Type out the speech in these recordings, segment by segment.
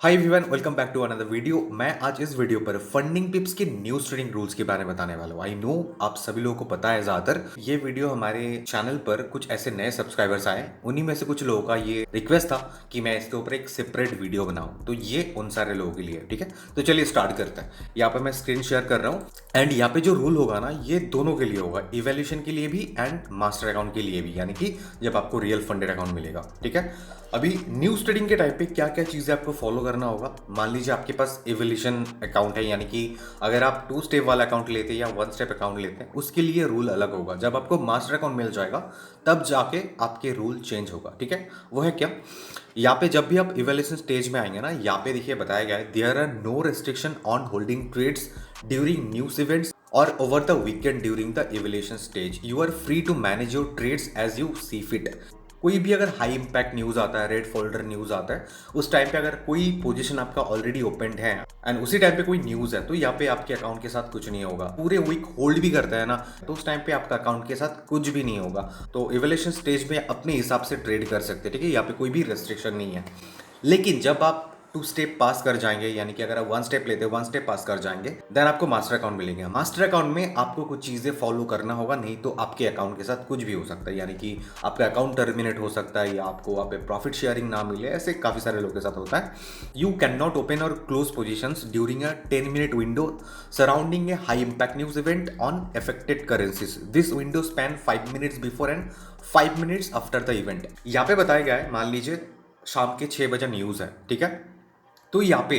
Hi everyone, welcome back to another video. मैं आज इस वीडियो पर फंडिंग टिप्स के न्यू ट्रेडिंग रूल्स के बारे में बताने वाला हूँ। आई नो आप सभी लोगों को पता है, ज्यादातर ये वीडियो हमारे चैनल पर कुछ ऐसे नए सब्सक्राइबर्स आए, उन्हीं में से कुछ लोगों का ये रिक्वेस्ट था कि मैं इसके ऊपर एक सेपरेट वीडियो बनाऊं, तो ये उन सारे लोगों के लिए ठीक है। तो चलिए स्टार्ट करते हैं। यहाँ पे मैं स्क्रीन शेयर कर रहा हूँ एंड यहाँ पे जो रूल होगा ना, ये दोनों के लिए होगा, इवैल्यूएशन के लिए भी एंड मास्टर अकाउंट के लिए भी, यानी कि जब आपको रियल फंडेड अकाउंट मिलेगा। ठीक है, अभी न्यूज ट्रेडिंग के टाइम पे क्या क्या चीजें आपको फॉलो करना होगा। मान लीजिए आपके पास इवोल्यूशन अकाउंट है, यानी कि अगर आप 2 स्टेप वाला अकाउंट लेते हैं या 1 स्टेप अकाउंट लेते हैं, उसके लिए रूल अलग होगा। जब आपको मास्टर अकाउंट मिल जाएगा तब जाके आपके रूल चेंज होगा। ठीक है, वो है क्या, यहाँ पे जब भी आप इवोल्यूशन स्टेज में आएंगे ना, यहाँ पे देखिए बताया गया है, there are no restriction on holding trades during news events और over the weekend during the evolution stage. You are free to manage your trades as you see fit. कोई भी अगर हाई इंपैक्ट न्यूज आता है, red folder news आता है, उस time पे अगर कोई पोजीशन आपका ऑलरेडी ओपनड है एंड उसी टाइम पे कोई न्यूज है, तो यहाँ पे आपके अकाउंट के साथ कुछ नहीं होगा। पूरे वीक होल्ड भी करता है ना, तो उस टाइम पे आपका अकाउंट के साथ कुछ भी नहीं होगा। तो इवोल्यूशन स्टेज में अपने हिसाब से ट्रेड कर सकते हैं। ठीक है, यहाँ पे कोई भी रेस्ट्रिक्शन नहीं है। लेकिन जब आप 2 स्टेप पास कर जाएंगे, यानी कि अगर आप 1 स्टेप लेते हैं, 1 स्टेप पास कर जाएंगे, देन आपको मास्टर अकाउंट मिलेंगे। मास्टर अकाउंट में आपको कुछ चीजें फॉलो करना होगा, नहीं तो आपके अकाउंट के साथ कुछ भी हो सकता है। यानी कि आपका अकाउंट टर्मिनेट हो सकता है या आपको वहाँ पे प्रॉफिट शेयरिंग ना मिले, ऐसे काफी सारे लोगों के साथ होता है। यू कैन नॉट ओपन और close positions during a 10 minute window surrounding A high impact news event on affected currencies. This window span 5 minutes before and 5 minutes after the event. यहाँ पे बताया गया है, मान लीजिए शाम के 6 बजे न्यूज है, ठीक है, तो यहाँ पे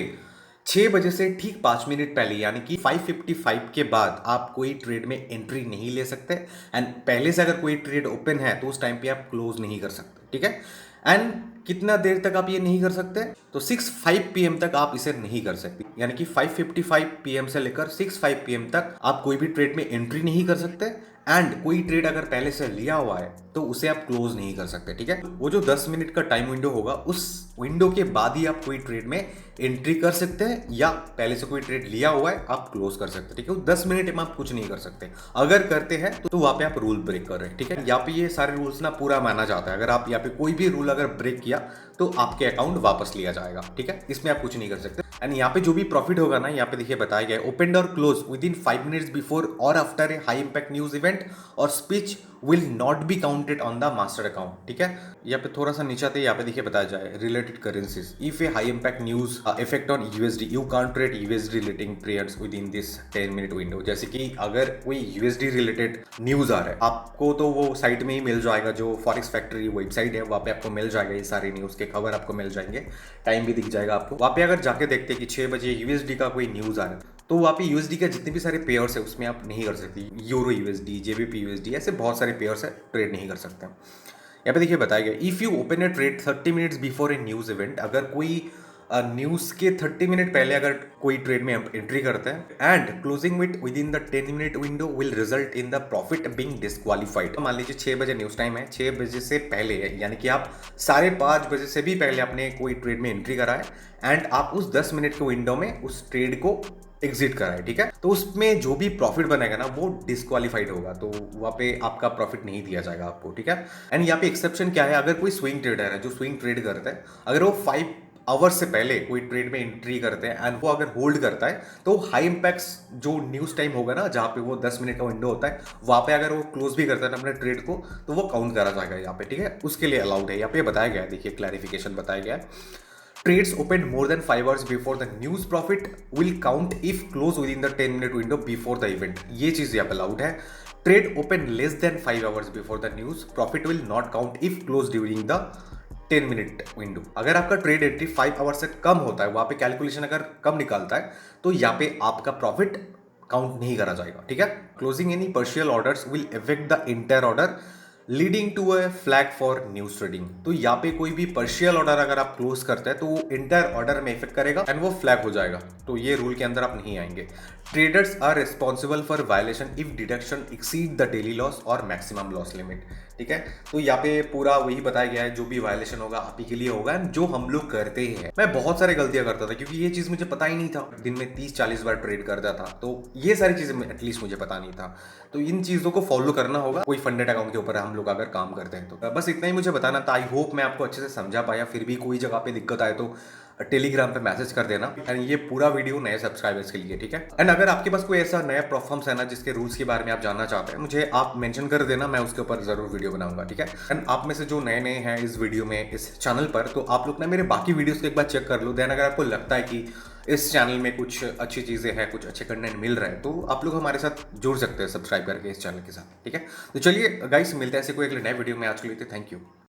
6 बजे से ठीक 5 मिनट पहले, यानी कि 5:55 के बाद आप कोई ट्रेड में एंट्री नहीं ले सकते। एंड पहले से अगर कोई ट्रेड ओपन है तो उस टाइम पे आप क्लोज नहीं कर सकते। ठीक है, एंड कितना देर तक आप ये नहीं कर सकते, तो 6:05 PM तक आप इसे नहीं कर सकते। यानी कि 5:55 PM से लेकर 6:05 PM तक आप कोई भी ट्रेड में एंट्री नहीं कर सकते। एंड कोई ट्रेड अगर पहले से लिया हुआ है तो उसे आप क्लोज नहीं कर सकते। ठीक है, वो जो 10 मिनट का टाइम विंडो होगा, उस विंडो के बाद ही आप कोई ट्रेड में एंट्री कर सकते हैं, या पहले से कोई ट्रेड लिया हुआ है आप क्लोज कर सकते हैं। ठीक है, 10 मिनट में आप कुछ नहीं कर सकते। अगर करते हैं तो वहां पे आप रूल ब्रेक कर रहे हैं। ठीक है, यहाँ पे ये सारे रूल्स ना पूरा माना जाता है। अगर आप यहाँ पे कोई भी रूल अगर ब्रेक किया तो आपके अकाउंट वापस लिया जाएगा। ठीक है, इसमें आप कुछ नहीं कर सकते। एंड यहाँ पे जो भी प्रॉफिट होगा ना, यहाँ पे देखिए बताया गया है, ओपन और close with in 5 minutes before और after a high impact news event और speech will not be counted on the master account. ठीक है, यहाँ पे थोड़ा सा नीचे आते यहाँ पे देखिए बताया जाए related currencies. If a high impact news effect on USD, you can't trade USD relating trades within this 10 minute window. जैसे कि अगर कोई यूएसडी रिलेटेड न्यूज आ रहा है आपको, तो वो साइट में ही मिल जाएगा, जो फॉरेक्स फैक्ट्री वेबसाइट है वहाँ पे आपको मिल जाएगा, ये सारी न्यूज के खबर आपको मिल जाएंगे, टाइम भी दिख जाएगा आपको। वहाँ पे अगर जाके देखते हैं कि 6 बजे यूएसडी का कोई न्यूज आ रहा है, तो वहाँ पे यूएसडी के जितने भी सारे पेयर्स है उसमें आप नहीं कर सकते। यूरो यूएसडी, जेबीपी यूएसडी, ऐसे बहुत सारे पेयर्स है, ट्रेड नहीं कर सकते। यहाँ पे देखिए बताया गया, if you open A trade 30 minutes before A news event, अगर कोई न्यूज के 30 मिनट पहले अगर कोई ट्रेड में एंट्री करते हैं and closing with in the 10 minute window will result in the profit being disqualified. मान लीजिए 6 बजे न्यूज टाइम है, 6 बजे से पहले है, यानी कि आप 5:30 बजे से भी पहले आपने कोई ट्रेड में एंट्री करा है एंड आप उस 10 मिनट के विंडो में उस ट्रेड को एग्जिट करा है। ठीक है, तो उसमें जो भी प्रॉफिट बनेगा ना वो डिस्क्वालीफाइड होगा, तो वहाँ पे आपका प्रॉफिट नहीं दिया जाएगा आपको। ठीक है, एंड यहाँ पे एक्सेप्शन क्या है, अगर कोई स्विंग ट्रेडर है जो स्विंग ट्रेड करता है, अगर वो 5 आवर्स से पहले कोई ट्रेड में एंट्री करते हैं एंड वो अगर होल्ड करता है, तो हाई इंपैक्ट जो न्यूज टाइम होगा ना, जहाँ पे वो 10 मिनट का विंडो होता है, वहाँ पे अगर वो क्लोज भी करता है ना अपने ट्रेड को, तो वो काउंट करा जाएगा यहाँ पे। ठीक है, उसके लिए अलाउड है। यहाँ पे बताया गया है, देखिए क्लैरिफिकेशन बताया गया है, trades opened more than 5 hours before the news profit will count if close within the 10 minute window before the event। ये चीज यहाँ पे अलाउड है। Trade open less than 5 hours before the news profit will not count if close during the 10 minute window. अगर आपका trade entry 5 hours से कम होता है, वहां पे कैलकुलेशन अगर कम निकालता है, तो यहाँ पे आपका प्रॉफिट काउंट नहीं करा जाएगा। ठीक है, closing any partial orders will effect the entire order leading to a flag for news trading. तो यहाँ पे कोई भी पर्शियल ऑर्डर अगर आप क्लोज करते हैं तो वो इंटायर ऑर्डर में इफेक्ट करेगा एंड वो फ्लैग हो जाएगा, तो ये रूल के अंदर आप नहीं आएंगे। Traders are responsible for violation if deduction exceed the daily loss और मैक्सिमम लॉस लिमिट। ठीक है, तो यहाँ पे पूरा वही बताया गया है, जो भी वायलेशन होगा आप ही के लिए होगा, जो हम लोग करते ही हैं। मैं बहुत सारे गलतियां करता था क्योंकि ये चीज मुझे पता ही नहीं था, दिन में 30-40 बार ट्रेड करता था, तो ये सारी चीजें एटलीस्ट मुझे पता नहीं था। तो इन चीजों को फॉलो करना होगा कोई फंडेड अकाउंट के ऊपर हम लोग अगर काम करते हैं तो। बस इतना ही मुझे बताना था। आई होप मैं आपको अच्छे से समझा पाया। फिर भी कोई जगह पे दिक्कत आए तो टेलीग्राम पे मैसेज कर देना। एंड ये पूरा वीडियो नए सब्सक्राइबर्स के लिए, ठीक है। एंड अगर आपके पास कोई ऐसा नया प्लेटफॉर्म्स है ना जिसके रूल्स के बारे में आप जानना चाहते हैं, मुझे आप मेंशन कर देना, मैं उसके ऊपर जरूर वीडियो बनाऊंगा, ठीक है। एंड आप में से जो नए नए हैं इस वीडियो में, इस चैनल पर, तो आप लोग ना मेरे बाकी वीडियोस को एक बार चेक कर लो। देन अगर आपको लगता है कि इस चैनल में कुछ अच्छी चीजें हैं, कुछ अच्छे कंटेंट मिल रहे हैं, तो आप लोग हमारे साथ जुड़ सकते हैं सब्सक्राइब करके इस चैनल के साथ, ठीक है। तो चलिए गाइस, मिलते हैं ऐसे कोई अगले नए वीडियो में। आज के लिए थैंक यू।